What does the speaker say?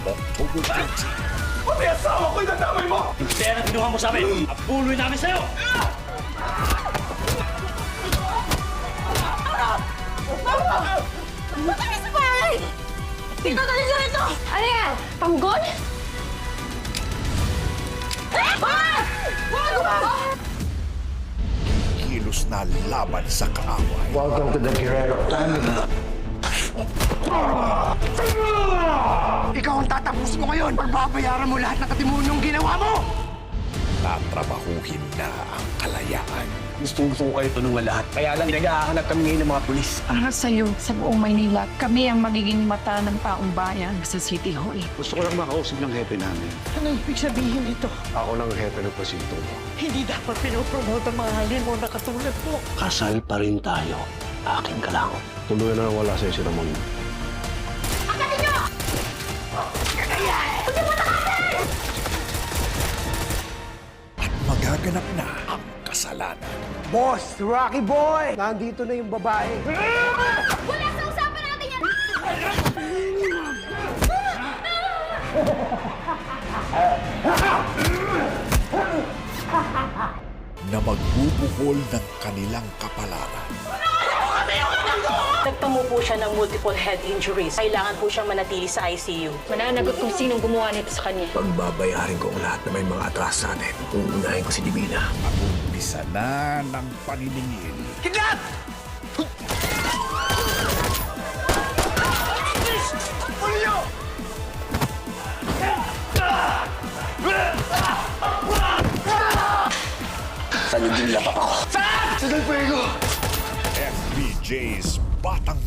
October 20. Pati asawa ko yung nadamay mo! Yung pera kinuha mo sa amin, apuloy namin sa'yo! Matay sa bahay! Tingnan ka nila ito! Ano yan? Panggol? Kilos na laban sa kaaway. Welcome to the Guerrero family. Ikaw ang tatapusin mo ngayon! Pagbabayaran mo lahat ng katimonyong ginawa mo! Tatrabahuhin na ang kalayaan. Gusto ko kayo tulungan lahat. Kaya lang nag-ahanap kami ngayon ng mga pulis. Para sa'yo, sa buong Maynila, kami ang magiging mata ng taong bayan sa City Hall. Gusto ko lang makausap ng hepe namin. Ano ibig sabihin nito? Ako lang hepe ng presinto mo. Hindi dapat pinopromote ang mga halin mo na katulad mo. Kasal pa rin tayo. Akin ka lang. Tuloy na wala sa'yo si Ramon. At magaganap na ang kasalanan. Boss, Rocky Boy! Nandito na yung babae. Wala sa usapan natin yan! Na magbubuhol ng kanilang kapalaran. Nagtamo po siya ng multiple head injuries. Kailangan po siyang manatili sa ICU. Mananagot kung sinong gumawa nito sa kanya. Pagbabayarin ko ang lahat na may mga atras sa atin. Uunahin ko si Divina. At umpisa na ng paniningil. Kidnap! Ulyo! Saan yung dinlapak ako? Saan? Sa Del Fuego! FBJ's Batang